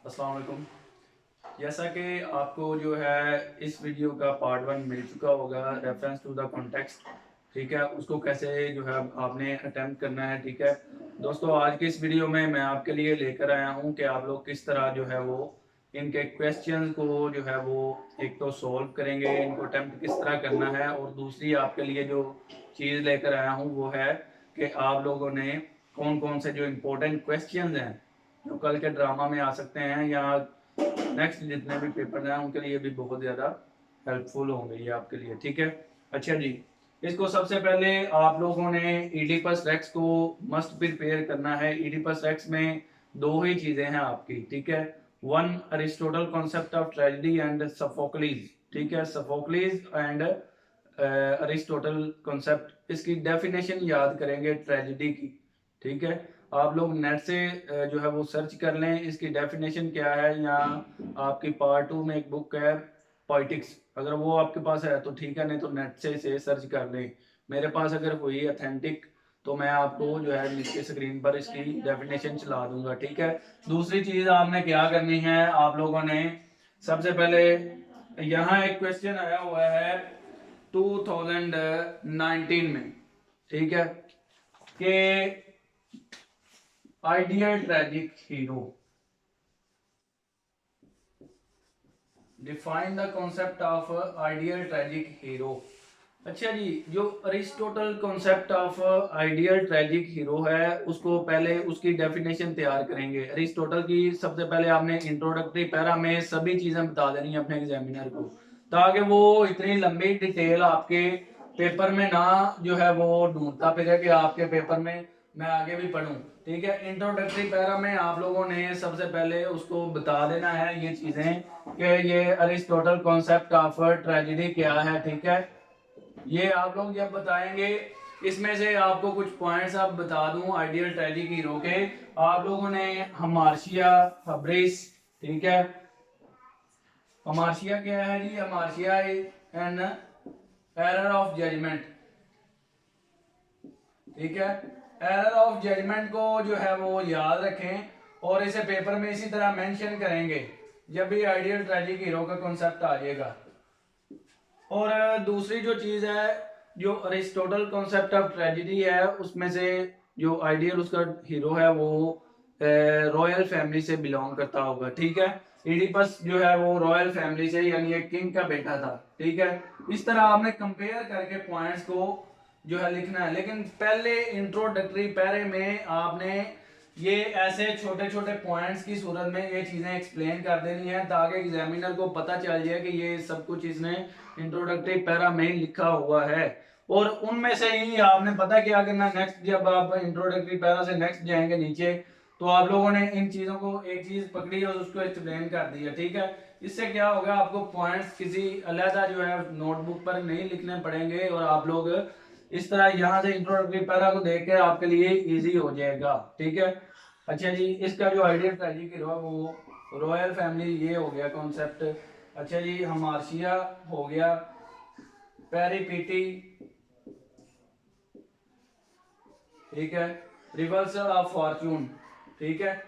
अस्सलाम वालेकुम। जैसा कि आपको जो है इस वीडियो का पार्ट 1 मिल चुका होगा, रेफरेंस टू द कॉन्टेक्स्ट, ठीक है, उसको कैसे जो है आपने अटेम्प्ट करना है। ठीक है दोस्तों, आज की इस वीडियो में मैं आपके लिए लेकर आया हूं कि आप लोग किस तरह जो है वो इनके क्वेश्चंस को जो है वो एक तो सॉल्व करेंगे, इनको अटेम्प्ट किस तरह करना है, और दूसरी आपके लिए जो चीज़ लेकर आया हूं वो है कि आप लोगों ने कौन कौन से जो इम्पोर्टेंट क्वेश्चंस हैं जो कल के ड्रामा में आ सकते हैं या नेक्स्ट जितने भी पेपर हैं उनके लिए भी बहुत ज़्यादा हेल्पफुल होंगे ये आपके लिए। ठीक है, अच्छा जी, इसको सबसे पहले आप लोगों ने ईडिपस रेक्स को मस्ट प्रिपेयर करना है। ईडिपस रेक्स में दो ही चीज़ें हैं आपकी, ठीक है। One, Aristotle concept of tragedy and सफोक्लीज, ठीक है, सफोक्लीज एंड अरिस्टोटल कॉन्सेप्ट, इसकी डेफिनेशन याद करेंगे ट्रेजेडी की। ठीक है, आप लोग नेट से जो है वो सर्च कर लें इसकी डेफिनेशन क्या है, या आपकी पार्ट 2 में एक बुक है पॉलिटिक्स, अगर वो आपके पास है तो ठीक है, नहीं तो नेट से सर्च कर लें। मेरे पास अगर हुई अथेंटिक तो मैं आपको जो है नीचे स्क्रीन पर इसकी डेफिनेशन चला दूंगा। ठीक है, दूसरी चीज आपने क्या करनी है, आप लोगों ने सबसे पहले यहाँ एक क्वेश्चन आया हुआ है 2019 में, ठीक है, कि ideal tragic hero, define the concept of ideal tragic hero. अच्छा जी, जो Aristotle concept of ideal tragic hero है उसको पहले उसकी डेफिनेशन तैयार करेंगे। अरिस्टोटल की सबसे पहले आपने इंट्रोडक्टरी पैरा में सभी चीजें बता देनी है अपने एग्जामिनर को, ताकि वो इतनी लंबी डिटेल आपके पेपर में ना जो है वो ढूंढता फिरे कि आपके पेपर में मैं आगे भी पढ़ूं। ठीक है, इंट्रोडक्टरी पैरा में आप लोगों ने सबसे पहले उसको बता देना है ये चीजें कि ये अरिस्टोटल कॉन्सेप्ट ऑफ ट्रेजेडी क्या है। ठीक है, ये आप लोग जब बताएंगे इसमें से आपको कुछ पॉइंट्स आप बता दूं आइडियल ट्रेजिक हीरो के। आप लोगों ने हमार्शिया, हब्रिस, ठीक है, हमार्शिया क्या है जी, हमार्शिया एन एरर ऑफ जजमेंट, ठीक है, एरर ऑफ जजमेंट को जो है वो याद रखें और इसे पेपर में इसी तरह मेंशन करेंगे जब भी आइडियल ट्रेजिक हीरो का कॉन्सेप्ट आ जाएगा। और दूसरी जो चीज है, जो अरिस्टोटल कॉन्सेप्ट ऑफ ट्रेजेडी है उसमें से जो आइडियल उसका हीरो है वो रॉयल फैमिली से बिलोंग करता होगा। ठीक है, इडिपस जो है वो रॉयल फैमिली से यानी एक किंग का बेटा था। ठीक है, इस तरह आपने कंपेयर करके पॉइंट्स को जो है लिखना है, लेकिन पहले इंट्रोडक्टरी पैरे में आपने ये ऐसे छोटे छोटे पॉइंट्स की सूरत में ये चीजें एक्सप्लेन कर देनी है ताकि एग्जामिनर को पता चल जाए कि ये सब कुछ इसने इंट्रोडक्टरी पैरा में लिखा हुआ है। और उनमें से ही आपने पता क्या करना, नेक्स्ट जब आप इंट्रोडक्टरी पैरा से नेक्स्ट जाएंगे नीचे तो आप लोगों ने इन चीजों को एक चीज पकड़ी और उसको एक्सप्लेन कर दिया। ठीक है, इससे क्या होगा, आपको पॉइंट्स किसी अलहदा जो है नोटबुक पर नहीं लिखने पड़ेंगे और आप लोग इस तरह यहाँ से इंट्रोडक्टरी पैरा को देख के आपके लिए इजी हो जाएगा। ठीक है, अच्छा जी, इसका जो आइडियल ट्रेजिक हीरो है वो रॉयल फैमिली, ये हो गया कॉन्सेप्ट। अच्छा जी, हमार्शिया हो गया, पेरीपीटी, ठीक है, रिवर्सल ऑफ फॉर्चून, ठीक है,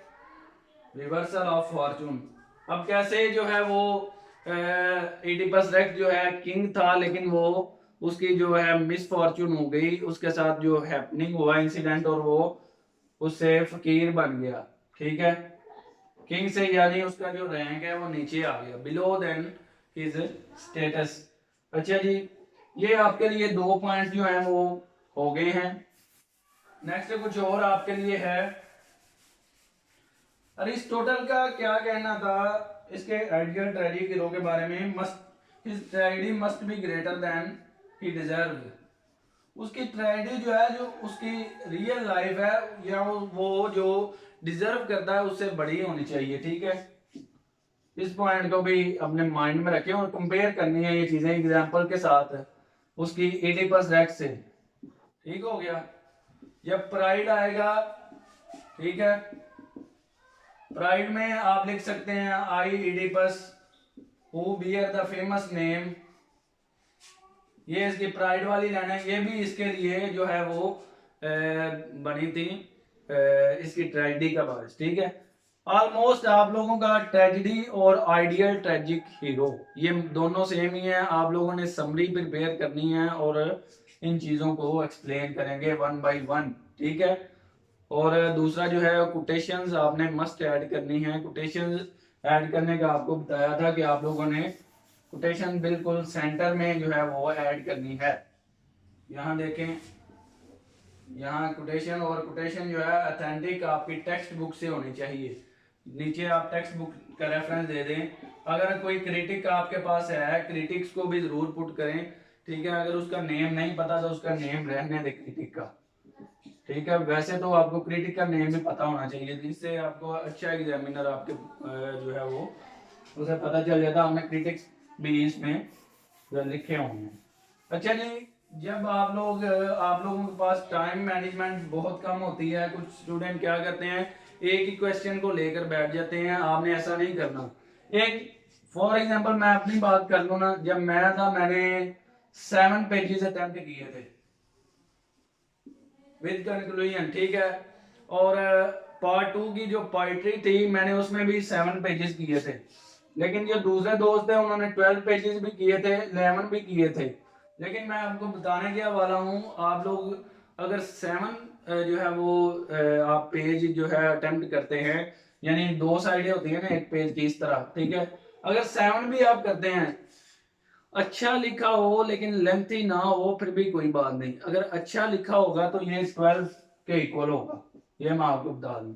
रिवर्सल ऑफ फॉर्चून। अब कैसे जो है वो इडिपस रेक्स जो है किंग था लेकिन वो उसकी जो है मिस फॉर्चून हो गई, उसके साथ जो हैपनिंग हुआ इंसिडेंट, और वो उससे फकीर बन गया। ठीक है, किंग से यानी उसका जो रैंक है वो नीचे आ गया, बिलो देन हिज स्टेटस। अच्छा जी, ये आपके लिए दो पॉइंट्स जो हैं वो हो गए हैं। नेक्स्ट कुछ और आपके लिए है, अरिस्टोटल का क्या कहना था इसके आइडियल ट्रेजिक हीरो के बारे में, must his tragedy must be greater than he deserve. उसकी ट्रेजेडी जो है, जो उसकी रियल लाइफ है या वो जो डिजर्व करता है उससे बड़ी होनी चाहिए। ठीक है, इस पॉइंट को भी अपने माइंड में रखें और कंपेयर करनी है ये चीजें एग्जांपल के साथ उसकी एडिपस रेक्स से। ठीक हो गया, जब प्राइड आएगा, ठीक है, प्राइड में आप लिख सकते हैं I Oedipus who bear the famous name, ये इसकी प्राइड वाली लाइन है, ये भी इसके लिए जो है वो बनी थी इसकी ट्रेजेडी का बारिश। ठीक है, ऑलमोस्ट आप लोगों का ट्रेजेडी और आइडियल ट्रेजिक हीरो ये दोनों सेम ही है। आप लोगों ने समरी प्रिपेयर करनी है और इन चीजों को एक्सप्लेन करेंगे वन बाय वन, ठीक है। और दूसरा जो है कोटेशंस आपने मस्ट ऐड करनी है। कोटेशंस ऐड करने का आपको बताया था कि आप लोगों ने कोटेशन बिल्कुल सेंटर में जो है वो ऐड करनी है। यहाँ देखें, यहाँ कोटेशन, और कोटेशन जो है ऑथेंटिक आपकी टेक्स्ट बुक से होनी चाहिए। नीचे आप टेक्स्ट बुक का रेफरेंस दे दें। अगर कोई क्रिटिक आपके पास है, क्रिटिक्स को भी जरूर पुट करें, ठीक है। अगर उसका नेम नहीं पता तो उसका नेम रहने दे क्रिटिक का, ठीक है। वैसे तो आपको क्रिटिक का नेम भी पता होना चाहिए, जिससे आपको अच्छा एग्जामिनर आपके जो है वो उसे पता चल जाता हमने क्रिटिक्स भी इसमें लिखे होंगे। अच्छा जी, जब आप लोगों के पास टाइम मैनेजमेंट बहुत कम होती है, कुछ स्टूडेंट क्या करते हैं एक ही क्वेश्चन को लेकर बैठ जाते हैं। आपने ऐसा नहीं करना। एक फॉर एग्जांपल मैं अपनी बात कर लूँ ना, जब मैं था मैंने 7 पेजेस अटेम्प्ट किए थे विद कंक्लूजन, ठीक है। और पार्ट 2 की जो पोइट्री थी मैंने उसमें भी 7 पेजेस किए थे। लेकिन जो दूसरे दोस्त थे उन्होंने 12 पेजेस भी किए थे, 11 भी किए थे। लेकिन मैं आपको बताने क्या वाला हूँ, आप लोग अगर 7 जो है वो आप पेज जो है अटेम्प्ट करते हैं, यानी 2 साइडें होती है ना एक पेज की इस तरह, ठीक है। अगर 7 भी आप करते हैं, अच्छा लिखा हो लेकिन लेंथी ना हो, फिर भी कोई बात नहीं। अगर अच्छा लिखा होगा तो ये 12 के इक्वल होगा, ये मैं आपको बता दूं।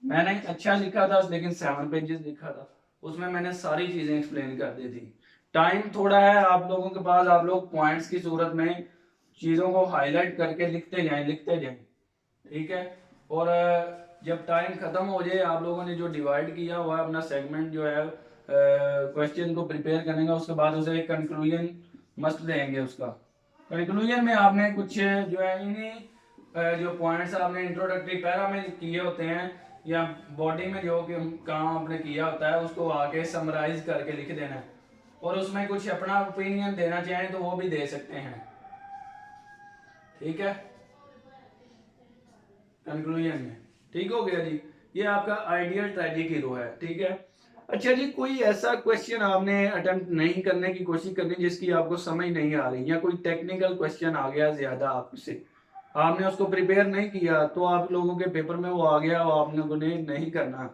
मैंने अच्छा लिखा था लेकिन 7 पेजेस लिखा था, उसमें मैंने सारी चीजें एक्सप्लेन कर दी थी। टाइम थोड़ा है आप लोगों के पास, आप लोग पॉइंट्स की सूरत में चीजों को हाईलाइट करके लिखते जाएं, ठीक है। और जब टाइम खत्म हो जाए, आप लोगों ने जो डिवाइड किया हुआ है अपना सेगमेंट जो है क्वेश्चन को प्रिपेयर करने का, उसके बाद उसे एक कंक्लूजन मस्ट देंगे। उसका कंक्लूजन में आपने कुछ जो है इन्हीं जो पॉइंट्स आपने इंट्रोडक्टरी पैरा में किए होते हैं या बॉडी में जो काम आपने किया होता है उसको आके समराइज करके लिख देना है। और उसमें कुछ अपना ओपिनियन देना चाहें तो वो भी दे सकते हैं, ठीक है, कंक्लूजन में। ठीक हो गया जी, ये आपका आइडियल ट्रेजिक हीरो है, ठीक है। अच्छा जी, कोई ऐसा क्वेश्चन आपने अटेम्प्ट नहीं करने की कोशिश करनी जिसकी आपको समझ नहीं आ रही, या कोई टेक्निकल क्वेश्चन आ गया ज्यादा आपसे, आपने उसको प्रिपेयर नहीं किया तो आप लोगों के पेपर में वो आ गया, वो आप लोगों ने नहीं करना।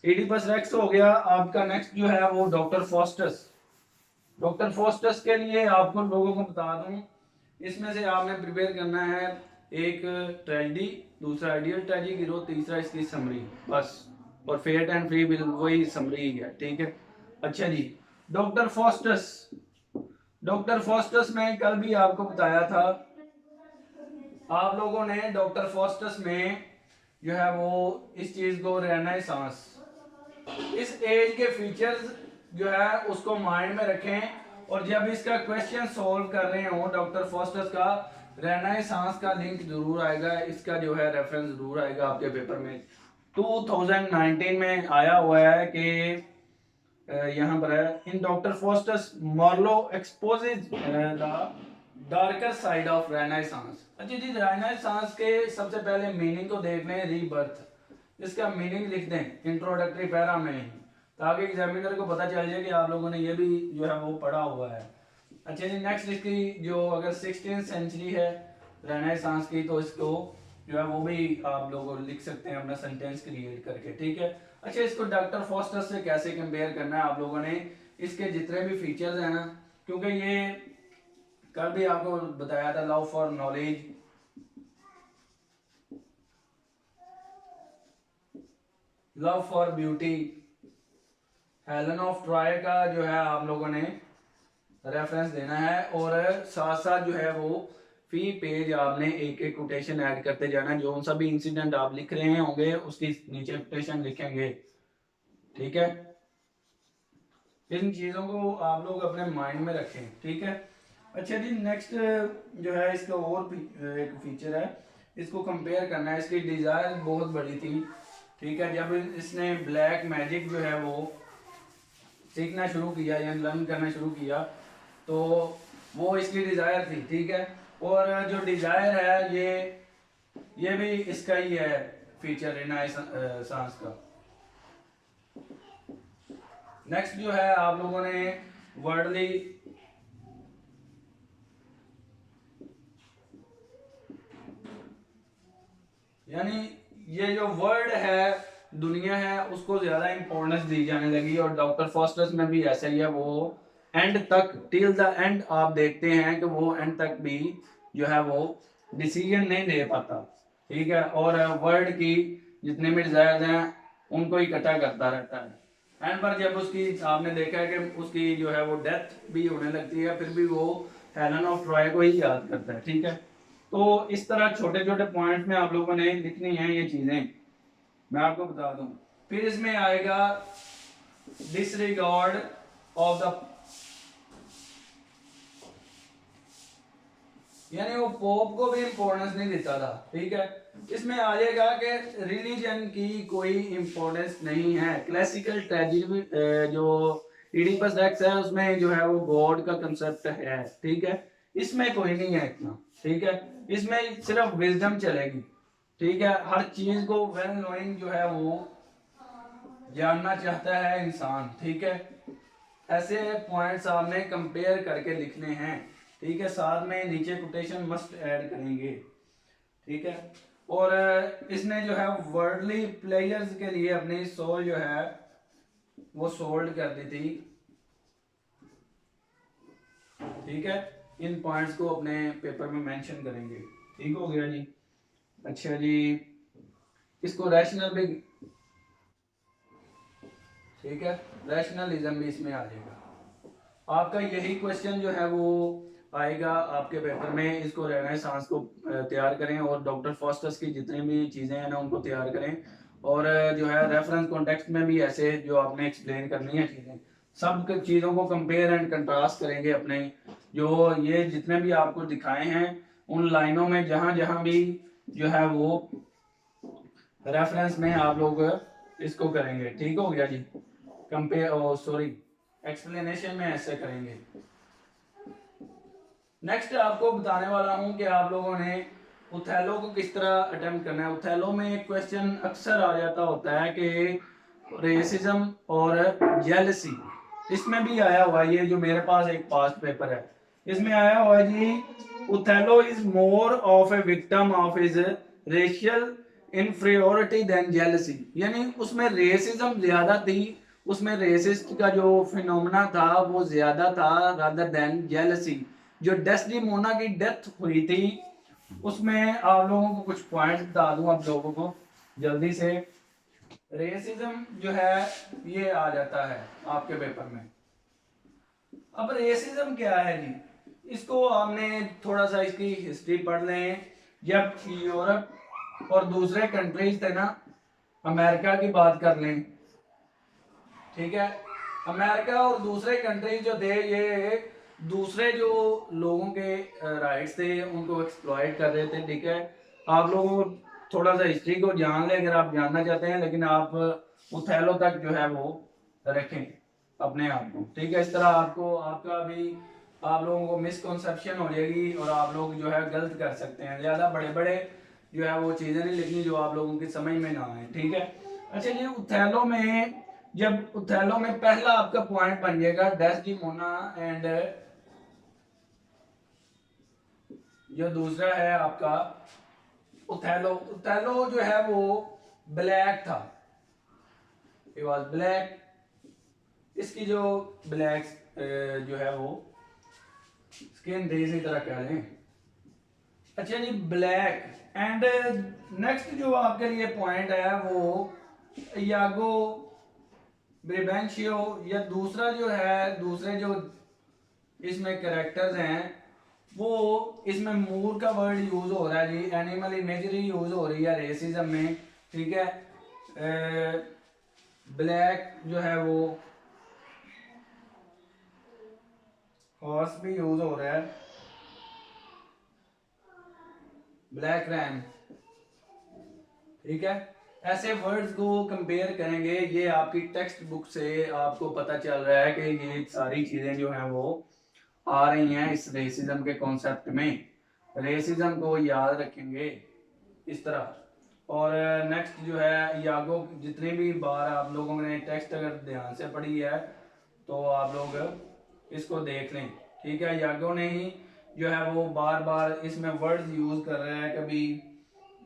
एडिपस रेक्स हो गया आपका। नेक्स्ट जो है वो डॉक्टर फॉस्टस। डॉक्टर फोस्टस के लिए आपको लोगों को बता दूं, इसमें से आपने प्रिपेयर करना है एक ट्रेजेडी, दूसरा आइडियल ट्रेजिक हीरो, तीसरा इसकी समरी, बस। और फेट एंड फ्री विल वही समरी ही है, ठीक है। अच्छा जी, डॉक्टर फोस्टस। डॉक्टर फोस्टस में कल भी आपको बताया था, आप लोगों ने डॉक्टर फोस्टस में जो है वो इस चीज को रेनेसांस, इस एज के फीचर्स जो है उसको माइंड में रखें। और जब इसका क्वेश्चन सॉल्व कर रहे हो डॉक्टर फोस्टस का, रेनेसांस का लिंक जरूर आएगा, इसका जो है रेफरेंस जरूर आएगा आपके पेपर में। 2019 में आया हुआ है कि यहाँ पर है, in doctor Faustus Marlowe exposes the darker side of Renaissance. अच्छा जी, रेनेसांस के सबसे पहले मीनिंग को देख लें, रीबर्थ, इसका मीनिंग लिख दें इंट्रोडक्टरी पैरा में, ताकि एग्जामिनर को पता चल जाए कि आप लोगों ने ये भी जो है वो पढ़ा हुआ है। अच्छा जी, नेक्स्ट इसकी जो अगर 16th सेंचुरी है रेनेसांस की, तो इसको जो है वो भी आप लोग लिख सकते हैं अपना सेंटेंस क्रिएट करके, ठीक है। अच्छा, इसको डॉक्टर फोस्टस से कैसे कंपेयर करना है, आप लोगों ने इसके जितने भी फीचर्स हैं ना, क्योंकि ये कल भी आपको बताया था, love for knowledge, love for beauty, Helen of Troy का जो है आप लोगों ने रेफरेंस देना है। और साथ साथ जो है वो फी पेज आपने एक एक कोटेशन ऐड करते जाना है। जो सा भी इंसिडेंट आप लिख रहे होंगे उसकी नीचे कोटेशन लिखेंगे, ठीक है। इन चीजों को आप लोग अपने माइंड में रखें, ठीक है। अच्छा जी, नेक्स्ट जो है इसका और एक फीचर है, इसको कंपेयर करना है। इसकी डिजायर बहुत बड़ी थी, ठीक है। जब इसने ब्लैक मैजिक जो है वो सीखना शुरू किया या लर्न करना शुरू किया, तो वो इसकी डिजायर थी, ठीक है। और जो डिजायर है ये भी इसका ही है फीचर रेनेसांस का। नेक्स्ट जो है आप लोगों ने वर्डली, यानी ये जो वर्ड है, दुनिया है, उसको ज्यादा इंपॉर्टेंस दी जाने लगी। और डॉक्टर फॉस्टर्स में भी ऐसा ही है, वो एंड तक, टिल द एंड आप देखते हैं कि वो एंड तक भी जो है वो डिसीजन नहीं ले पाता, ठीक है। और वर्ड की जितने भी डिजायर्स हैं उनको इकट्ठा करता रहता है। एंड पर जब उसकी, आपने देखा है कि उसकी जो है वो डेथ भी होने लगती है, फिर भी वो हेलन ऑफ ट्रॉय को ही याद करता है, ठीक है। तो इस तरह छोटे छोटे पॉइंट में आप लोगों ने लिखनी है ये चीजें, मैं आपको बता दूं। फिर इसमें आएगा डिसरिगार्ड ऑफ द, यानी वो पोप को भी इंपॉर्टेंस नहीं देता था, ठीक है। इसमें आ जाएगा कि रिलीजन की कोई इंपॉर्टेंस नहीं है। क्लासिकल ट्रेजेडी जो इडिपस रेक्स है उसमें जो है वो गॉड का कंसेप्ट है, ठीक है। इसमें कोई नहीं है इतना, ठीक है। इसमें सिर्फ विजडम चलेगी, ठीक है। हर चीज को वेल नोइंग जो है वो जानना चाहता है इंसान, ठीक है। ऐसे पॉइंट्स आपने कंपेयर करके लिखने हैं, ठीक है। साथ में नीचे कोटेशन मस्ट ऐड करेंगे, ठीक है। और इसने जो है वर्ल्डली प्लेयर्स के लिए अपनी सोल जो है वो सोल्ड कर दी थी, ठीक है। इन पॉइंट्स को अपने पेपर में मेंशन करेंगे, ठीक हो गया जी। अच्छा जी, इसको रैशनल भी, ठीक है, रैशनलिज्म भी इसमें आ जाएगा। आपका यही क्वेश्चन जो है वो आएगा आपके पेपर में। इसको रेनेसांस को तैयार करें और डॉक्टर फॉस्टर्स की जितनी भी चीज़ें हैं ना उनको तैयार करें। और जो है रेफरेंस कॉन्टेक्स्ट में भी ऐसे जो आपने एक्सप्लेन करनी है चीज़ें, सब चीज़ों को कंपेयर एंड कंट्रास्ट करेंगे अपने, जो ये जितने भी आपको दिखाए हैं उन लाइनों में जहाँ जहाँ भी जो है वो रेफरेंस में आप लोग इसको करेंगे, ठीक हो गया जी। कंपेयर, ओ सॉरी, एक्सप्लेनेशन में ऐसे करेंगे। नेक्स्ट आपको बताने वाला हूं कि आप लोगों ने उथेलो को किस तरह अटेम्प्ट करना है। उथेलो में एक क्वेश्चन अक्सर आ जाता होता है कि रेसिज्म और जेलसी, इसमें भी आया हुआ है, ये जो मेरे पास एक पास्ट पेपर है इसमें आया हुआ है जी, Othello is more of a victim of his racial inferiority than jealousy, यानी उसमें रेसिज्म ज्यादा थी, उसमें रेसिस्ट का जो फिनोमेना था वो ज्यादा था रादर देन जेलसी। जो डेस्टिमोना की डेथ हुई थी उसमें आप लोगों को कुछ पॉइंट बता दूं आप लोगों को जल्दी से। रेसिज्म जो है ये आ जाता है आपके पेपर में। अब रेसिज्म क्या है जी, इसको आपने थोड़ा सा इसकी हिस्ट्री पढ़ लें। जब यूरोप और दूसरे कंट्रीज थे ना, अमेरिका की बात कर लें, ठीक है। अमेरिका और दूसरे कंट्रीज जो थे ये दूसरे जो लोगों के राइट्स थे उनको एक्सप्लॉइट कर रहे थे, ठीक है। आप लोगों को थोड़ा सा हिस्ट्री को जान ले अगर आप जानना चाहते हैं, लेकिन आप उथेलो तक जो है वो रखें अपने आप को, ठीक है। इस तरह आपको आपका भी आप लोगों को मिसकॉन्सेप्शन हो जाएगी और आप लोग जो है गलत कर सकते हैं। ज़्यादा बड़े बड़े जो है वो चीज़ें नहीं लिखनी जो आप लोगों की समझ में ना आए, ठीक है। अच्छा ये उथेलो में, जब उथेलो में पहला आपका पॉइंट बन जाएगा डेस्डिमोना एंड जो दूसरा है आपका उथेलो। उथेलो जो है वो ब्लैक था, it was ब्लैक। इसकी जो ब्लैक जो है वो स्किन थी, इसी तरह कह लें। अच्छा जी, ब्लैक। एंड नेक्स्ट जो आपके लिए पॉइंट है वो यागो ब्रिबेंशियो, या दूसरा जो है, दूसरे जो इसमें कैरेक्टर्स हैं वो, इसमें मूर का वर्ड यूज हो रहा है जी, एनिमल इमेजरी यूज हो रही है रेसिज्म में, ठीक है। ब्लैक जो है वो हॉर्स भी यूज हो रहा है, ब्लैक रैन, ठीक है। ऐसे वर्ड्स को कंपेयर करेंगे, ये आपकी टेक्स्ट बुक से आपको पता चल रहा है कि ये सारी चीजें जो हैं वो आ रही हैं इस रेसिज्म के कॉन्सेप्ट में। रेसिज्म को याद रखेंगे इस तरह, और नेक्स्ट जो है यागो, जितनी भी बार आप लोगों ने टेक्स्ट अगर ध्यान से पढ़ी है तो आप लोग इसको देख लें, ठीक है। यागो ने ही जो है वो बार बार इसमें वर्ड्स यूज कर रहे हैं, कभी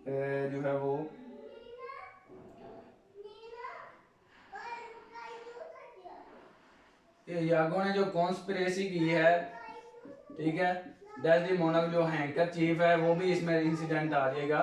जो है वो यागो ने जो कॉन्स्पिरेसी की है, ठीक है, डेस्डेमोना जो हैंकर चीफ है वो भी इसमें इंसिडेंट आ जाएगा।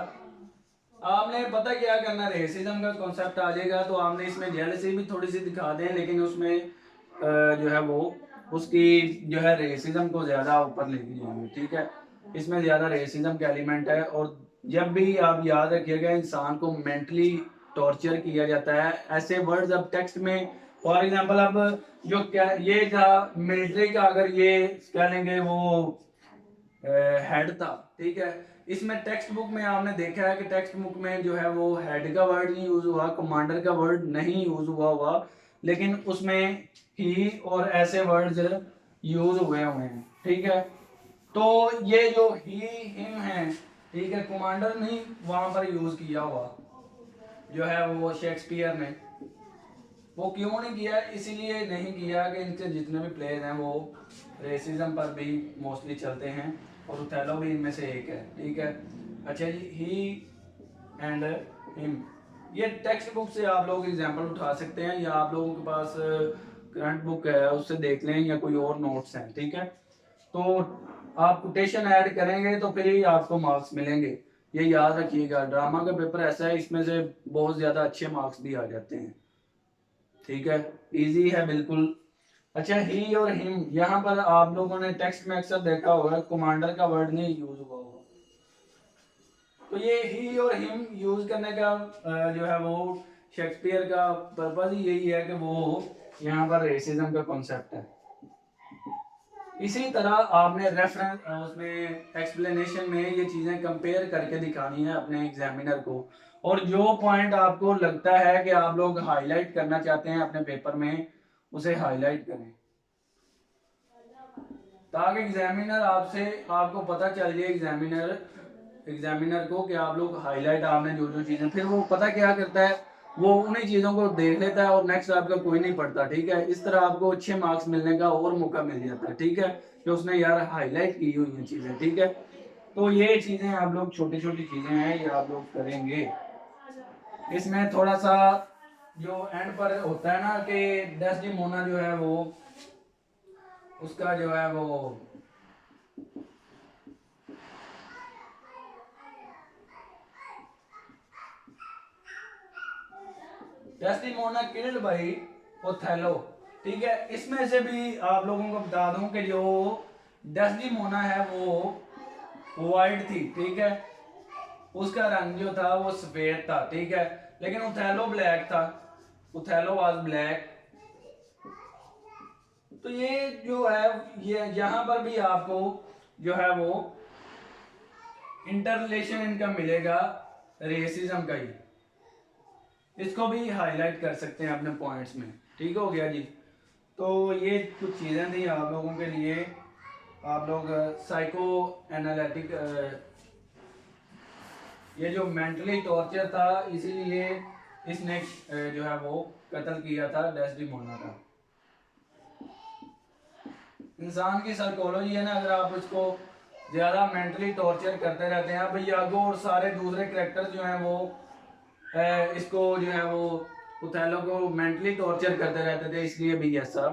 आपने पता क्या करना, रेसिज्म का कॉन्सेप्ट आ जाएगा तो आपने इसमें जेलसी भी थोड़ी सी दिखा दें, लेकिन उसमें जो है वो उसकी जो है रेसिज्म को ज्यादा ऊपर लेके जाएंगे, ठीक है। इसमें ज्यादा रेसिज्म का एलिमेंट है। और जब भी आप याद रखिएगा इंसान को मेंटली टॉर्चर किया जाता है, ऐसे वर्ड्स अब टेक्स्ट में, फॉर एग्जांपल अब जो क्या ये था मिलिट्री का, अगर ये कह लेंगे वो हेड था, ठीक है। इसमें टेक्स्ट बुक में आपने देखा है कि टेक्स्ट बुक में जो है वो हेड का वर्ड नहीं यूज हुआ, कमांडर का वर्ड नहीं यूज हुआ, लेकिन उसमें ही और ऐसे वर्ड्स यूज हुए हैं, ठीक है। तो ये जो ही हिम है, ठीक है, कमांडर नहीं वहां पर यूज किया हुआ जो है वो शेक्सपियर ने। वो क्यों नहीं किया, इसीलिए नहीं किया कि इनके जितने भी प्लेयर हैं वो रेसिज्म पर भी मोस्टली चलते हैं, और उथेलो भी इनमें से एक है, ठीक है। अच्छा जी, ही एंड हिम, ये टेक्स्ट बुक से आप लोग एग्जांपल उठा सकते हैं, या आप लोगों के पास करंट बुक है उससे देख लें, या कोई और नोट्स हैं, ठीक है। तो आप कोटेशन ऐड करेंगे तो फिर ही आपको मार्क्स मिलेंगे, ये याद रखिएगा। ड्रामा का पेपर ऐसा है, इसमें से बहुत ज्यादा अच्छे मार्क्स भी आ जाते हैं, ठीक है, इजी है बिल्कुल। अच्छा, ही और हिम, यहाँ पर आप लोगों ने टेक्स्ट में अक्सर देखा होगा कमांडर का वर्ड नहीं यूज हुआ होगा, तो ये ही और हिम यूज करने का जो है वो शेक्सपियर का पर्पज ही यही है कि वो यहाँ पर रेसिज्म का कॉन्सेप्ट है। इसी तरह आपने रेफरेंस उसमें एक्सप्लेनेशन में ये चीजें कंपेयर करके दिखानी है अपने एग्जामिनर को, और जो पॉइंट आपको लगता है कि आप लोग हाईलाइट करना चाहते हैं अपने पेपर में, उसे हाईलाइट करें, ताकि एग्जामिनर आपसे, आपको पता चल जाए एग्जामिनर को कि आप लोग हाईलाइट आपने जो जो चीजें, फिर वो पता क्या करता है, वो उन्हीं चीजों को देख लेता है और नेक्स्ट आपका कोई नहीं पढ़ता, ठीक है। इस तरह आपको अच्छे मार्क्स मिलने का और मौका मिल जाता है, ठीक है, कि उसने यार हाईलाइट की हुई हैं चीजें, ठीक है। तो ये चीजें आप लोग, छोटी छोटी चीजें हैं, ये आप लोग करेंगे। इसमें थोड़ा सा जो एंड पर होता है ना कि डेस्डेमोना जो है वो, उसका जो है वो डेस्टिमोना किल्ड बाय ओथेलो, ठीक है। इसमें से भी आप लोगों को बता दूं कि जो डेस्टिमोना है वो वाइट थी, ठीक है, उसका रंग जो था वो सफेद था, ठीक है, लेकिन ओथेलो ब्लैक था, ओथेलो वाज ब्लैक। तो ये जो है, ये यहाँ पर भी आपको जो है वो इंटर रिलेशन इनका मिलेगा रेसिज्म का ही, इसको भी हाईलाइट कर सकते हैं अपने पॉइंट्स में, ठीक हो गया जी। तो ये कुछ चीज़ें थी आप लोगों के लिए। आप लोग साइको एनालिटिक, ये जो मेंटली टॉर्चर था, इसीलिए इसने जो है वो कत्ल किया था डेस्डेमोना का। इंसान की साइकोलॉजी है ना, अगर आप इसको ज़्यादा मेंटली टॉर्चर करते रहते हैं, अब यागो और सारे दूसरे कैरेक्टर जो हैं वो इसको जो है वो ओथेलो को मेंटली टॉर्चर करते रहते थे, इसलिए भी ऐसा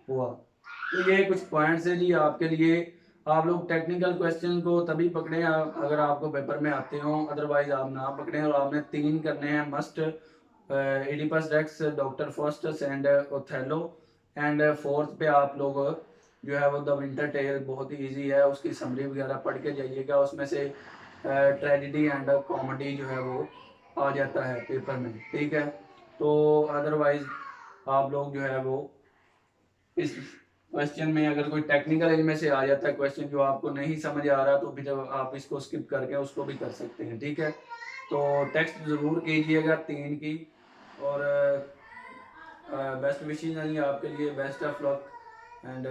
हुआ। तो ये कुछ पॉइंट्स है जी आपके लिए। आप लोग टेक्निकल क्वेश्चन को तभी पकड़े अगर आपको पेपर में आते हो, अदरवाइज आप ना पकड़े। और आपने 3 करने हैं must, Oedipus Rex, Doctor Faustus and Othello. And fourth पे आप लोग जो है वो द विंटर टेल, बहुत ही ईजी है, उसकी समरी वगैरह पढ़ के जाइएगा, उसमें से ट्रेजिडी एंड कॉमेडी जो है वो आ जाता है पेपर में, ठीक है। तो अदरवाइज आप लोग जो है वो इस क्वेश्चन में अगर कोई टेक्निकल इनमें से आ जाता है क्वेश्चन जो आपको नहीं समझ आ रहा, तो भी जब आप इसको स्किप करके उसको भी कर सकते हैं, ठीक है। तो टेक्स्ट ज़रूर कीजिएगा 3 की, और बेस्ट विशेज हैं आपके लिए, बेस्ट ऑफ लक एंड